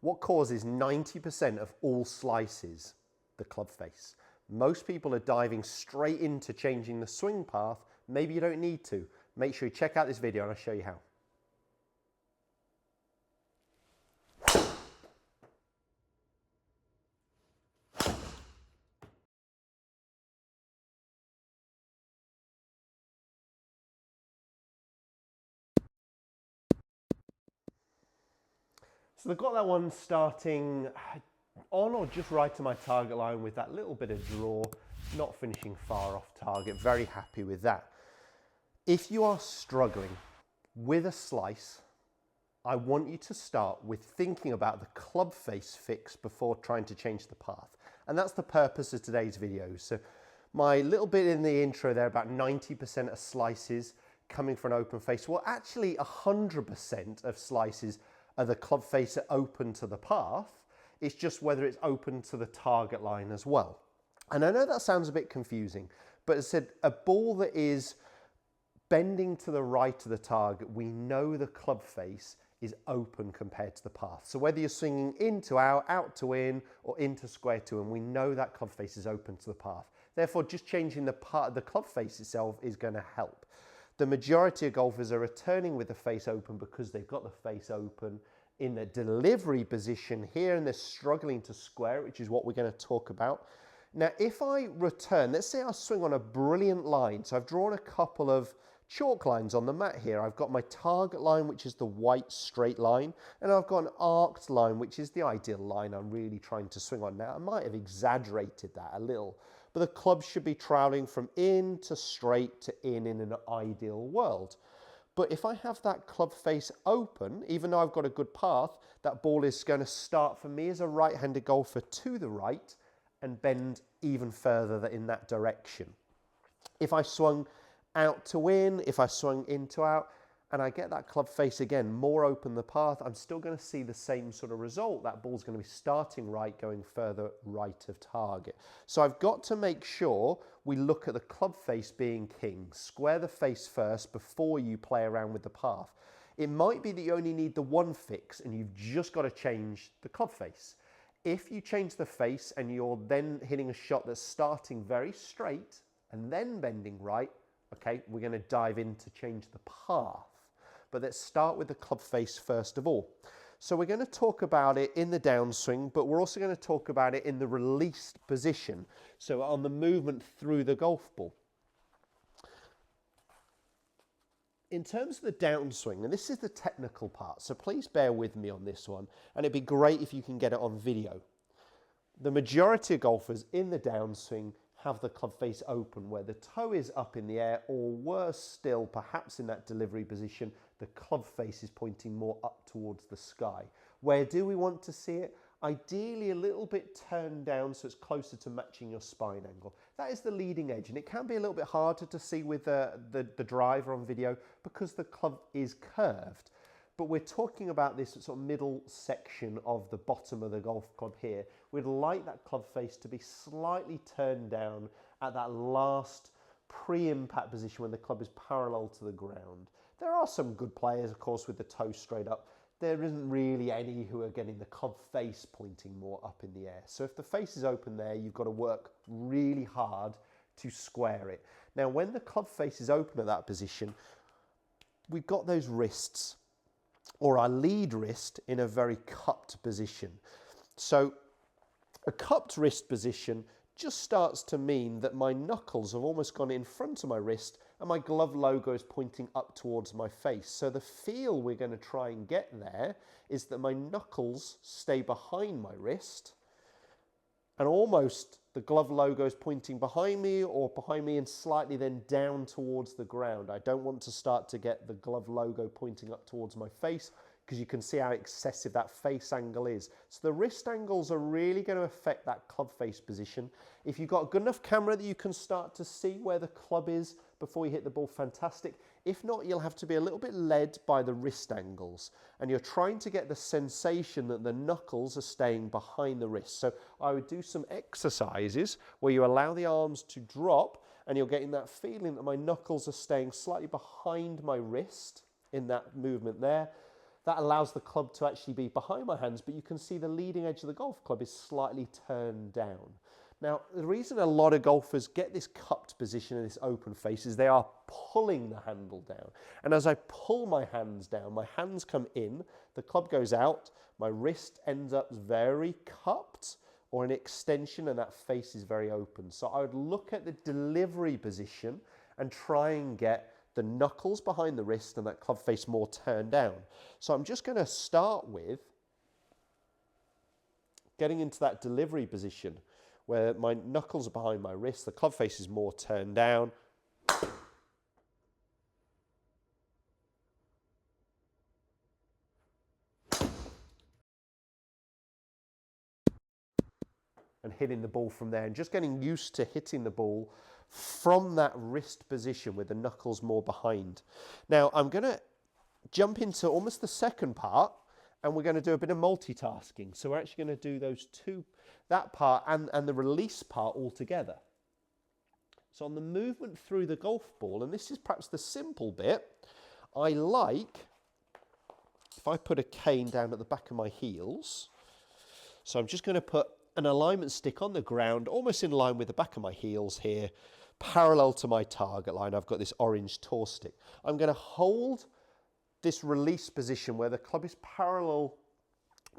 What causes 90% of all slices? The club face. Most people are diving straight into changing the swing path. Maybe you don't need to. Make sure you check out this video and I'll show you how. So I've got that one starting on or just right to my target line with that little bit of draw, not finishing far off target. Very happy with that. If you are struggling with a slice, I want you to start with thinking about the club face fix before trying to change the path. And that's the purpose of today's video. So my little bit in the intro there, about 90% of slices coming from an open face. Well, actually 100% of slices are the club face open to the path. It's just whether it's open to the target line as well. And I know that sounds a bit confusing, but as I said, a ball that is bending to the right of the target, we know the club face is open compared to the path. So whether you're swinging in to out, out to in, or into square to in, we know that club face is open to the path. Therefore, just changing the club face itself is going to help. The majority of golfers are returning with the face open because they've got the face open in the delivery position here and they're struggling to square it, which is what we're going to talk about. Now, if I return, let's say I swing on a brilliant line. So I've drawn a couple of chalk lines on the mat here. I've got my target line, which is the white straight line, and I've got an arced line, which is the ideal line I'm really trying to swing on. Now, I might have exaggerated that a little, but the club should be traveling from in to straight to in an ideal world. But if I have that club face open, even though I've got a good path, that ball is going to start for me as a right-handed golfer to the right and bend even further in that direction. If I swung out to in, if I swung in to out, and I get that club face again, more open the path, I'm still going to see the same sort of result. That ball's going to be starting right, going further right of target. So I've got to make sure we look at the club face being king. Square the face first before you play around with the path. It might be that you only need the one fix and you've just got to change the club face. If you change the face and you're then hitting a shot that's starting very straight and then bending right, okay, we're going to dive in to change the path. But let's start with the club face first of all. So we're going to talk about it in the downswing, but we're also going to talk about it in the released position. So on the movement through the golf ball. In terms of the downswing, and this is the technical part, so please bear with me on this one, and it'd be great if you can get it on video. The majority of golfers in the downswing have the club face open where the toe is up in the air, or worse still, perhaps in that delivery position, the club face is pointing more up towards the sky. Where do we want to see it? Ideally a little bit turned down so it's closer to matching your spine angle. That is the leading edge, and it can be a little bit harder to see with the driver on video because the club is curved. But we're talking about this sort of middle section of the bottom of the golf club here. We'd like that club face to be slightly turned down at that last pre-impact position when the club is parallel to the ground. There are some good players, of course, with the toe straight up. There isn't really any who are getting the club face pointing more up in the air. So if the face is open there, you've got to work really hard to square it. Now, when the club face is open at that position, we've got those wrists, or our lead wrist, in a very cupped position. So a cupped wrist position just starts to mean that my knuckles have almost gone in front of my wrist and my glove logo is pointing up towards my face. So the feel we're going to try and get there is that my knuckles stay behind my wrist and almost the glove logo is pointing behind me or behind me and slightly then down towards the ground. I don't want to start to get the glove logo pointing up towards my face because you can see how excessive that face angle is. So the wrist angles are really going to affect that club face position. If you've got a good enough camera that you can start to see where the club is before you hit the ball, fantastic. If not, you'll have to be a little bit led by the wrist angles. And you're trying to get the sensation that the knuckles are staying behind the wrist. So I would do some exercises where you allow the arms to drop and you're getting that feeling that my knuckles are staying slightly behind my wrist in that movement there. That allows the club to actually be behind my hands, but you can see the leading edge of the golf club is slightly turned down. Now, the reason a lot of golfers get this cupped position and this open face is they are pulling the handle down. And as I pull my hands down, my hands come in, the club goes out, my wrist ends up very cupped or an extension, and that face is very open. So I would look at the delivery position and try and get the knuckles behind the wrist and that club face more turned down. So I'm just going to start with getting into that delivery position where my knuckles are behind my wrist, the club face is more turned down. And hitting the ball from there, and just getting used to hitting the ball from that wrist position with the knuckles more behind. Now I'm going to jump into almost the second part, and we're going to do a bit of multitasking. So we're actually going to do those two, that part and the release part all together. So on the movement through the golf ball, and this is perhaps the simple bit, I like, if I put a cane down at the back of my heels, so I'm just going to put an alignment stick on the ground, almost in line with the back of my heels here, parallel to my target line. I've got this orange tour stick. I'm going to hold this release position where the club is parallel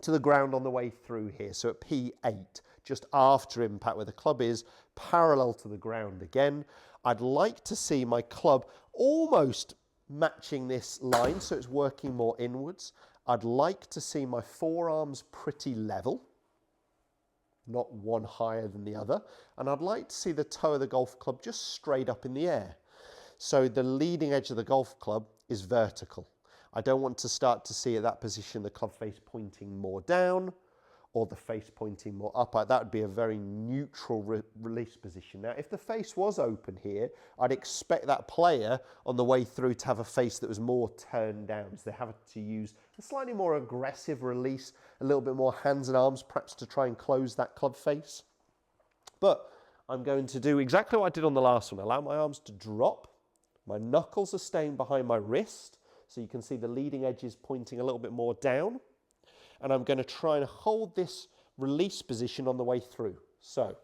to the ground on the way through here. So at P8, just after impact, where the club is parallel to the ground again. I'd like to see my club almost matching this line, so it's working more inwards. I'd like to see my forearms pretty level, not one higher than the other. And I'd like to see the toe of the golf club just straight up in the air. So the leading edge of the golf club is vertical. I don't want to start to see at that position the club face pointing more down or the face pointing more up. That would be a very neutral release position. Now, if the face was open here, I'd expect that player on the way through to have a face that was more turned down. So they have to use a slightly more aggressive release, a little bit more hands and arms, perhaps to try and close that club face. But I'm going to do exactly what I did on the last one. Allow my arms to drop. My knuckles are staying behind my wrist. So you can see the leading edge is pointing a little bit more down. And I'm going to try and hold this release position on the way through. So,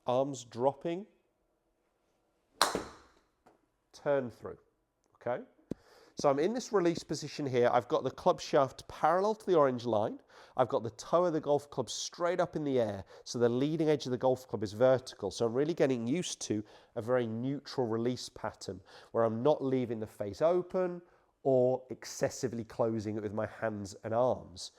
arms dropping, turn through, okay? So I'm in this release position here. I've got the club shaft parallel to the orange line. I've got the toe of the golf club straight up in the air. So the leading edge of the golf club is vertical. So I'm really getting used to a very neutral release pattern where I'm not leaving the face open or excessively closing it with my hands and arms.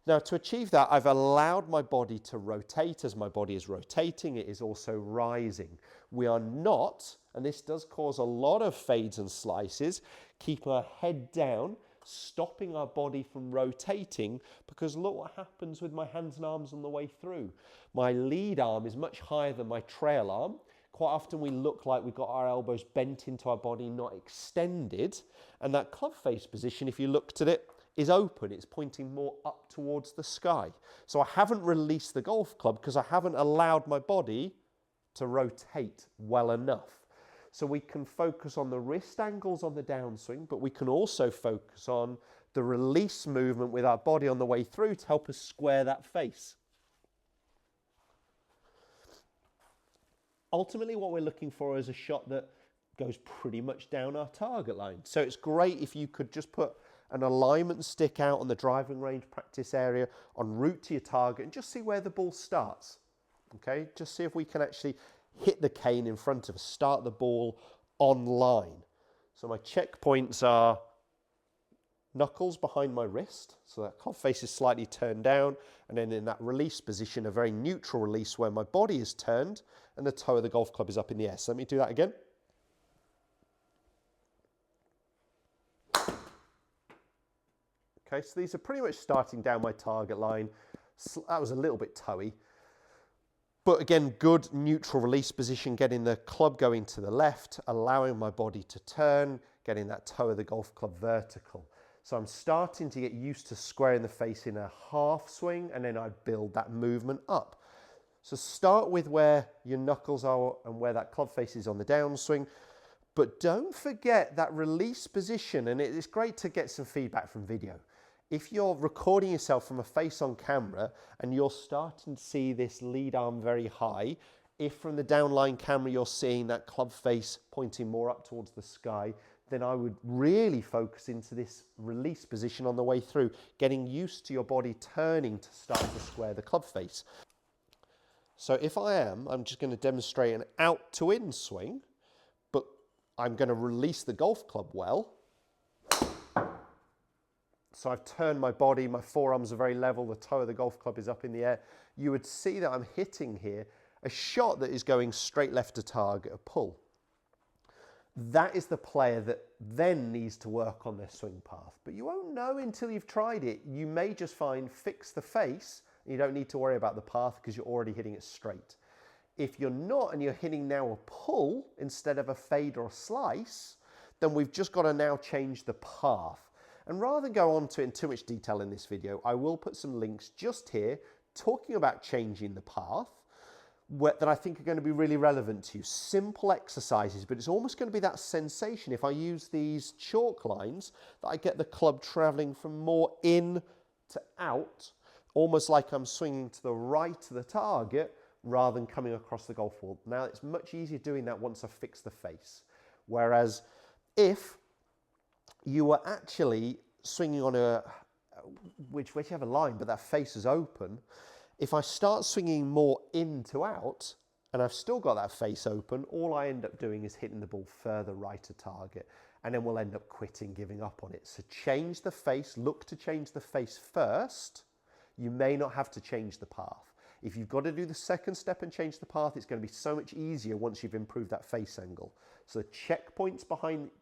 Now, to achieve that, I've allowed my body to rotate. As my body is rotating, it is also rising. We are not, and this does cause a lot of fades and slices, keeping our head down, stopping our body from rotating, because look what happens with my hands and arms on the way through. My lead arm is much higher than my trail arm. Quite often we look like we've got our elbows bent into our body, not extended. And that club face position, if you looked at it, is open. It's pointing more up towards the sky. So I haven't released the golf club because I haven't allowed my body to rotate well enough. So we can focus on the wrist angles on the downswing, but we can also focus on the release movement with our body on the way through to help us square that face. Ultimately, what we're looking for is a shot that goes pretty much down our target line. So it's great if you could just put an alignment stick out on the driving range practice area en route to your target and just see where the ball starts. Okay, just see if we can actually hit the cane in front of us, start the ball on line. So my checkpoints are knuckles behind my wrist, so that club face is slightly turned down, and then in that release position, a very neutral release where my body is turned and the toe of the golf club is up in the air. So let me do that again. Okay, so these are pretty much starting down my target line. That was a little bit toey. But again, good neutral release position, getting the club going to the left, allowing my body to turn, getting that toe of the golf club vertical. So I'm starting to get used to squaring the face in a half swing, and then I build that movement up. So start with where your knuckles are and where that club face is on the downswing. But don't forget that release position, and it's great to get some feedback from video. If you're recording yourself from a face on camera and you're starting to see this lead arm very high, if from the downline camera you're seeing that club face pointing more up towards the sky, then I would really focus into this release position on the way through, getting used to your body turning to start to square the club face. So if I'm just going to demonstrate an out to in swing, but I'm going to release the golf club well. So I've turned my body, my forearms are very level, the toe of the golf club is up in the air. You would see that I'm hitting here a shot that is going straight left to target, a pull. That is the player that then needs to work on their swing path. But you won't know until you've tried it. You may just find fix the face, and you don't need to worry about the path because you're already hitting it straight. If you're not and you're hitting now a pull instead of a fade or a slice, then we've just got to now change the path. And rather than go on to it in too much detail in this video, I will put some links just here talking about changing the path that I think are going to be really relevant to you. Simple exercises, but it's almost going to be that sensation. If I use these chalk lines, that I get the club traveling from more in to out, almost like I'm swinging to the right of the target rather than coming across the golf ball. Now, it's much easier doing that once I've fixed the face. Whereas if you were actually swinging on whichever line, but that face is open, if I start swinging more in to out, and I've still got that face open, all I end up doing is hitting the ball further right of target, and then we'll end up quitting, giving up on it. So change the face, look to change the face first. You may not have to change the path. If you've got to do the second step and change the path, it's going to be so much easier once you've improved that face angle. So checkpoints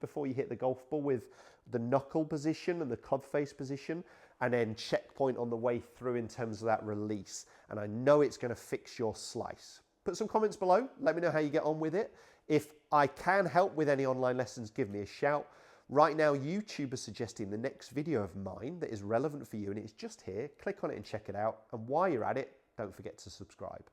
before you hit the golf ball with the knuckle position and the club face position, and then checkpoint on the way through in terms of that release. And I know it's going to fix your slice. Put some comments below. Let me know how you get on with it. If I can help with any online lessons, give me a shout. Right now, YouTube is suggesting the next video of mine that is relevant for you, and it's just here. Click on it and check it out. And while you're at it, don't forget to subscribe.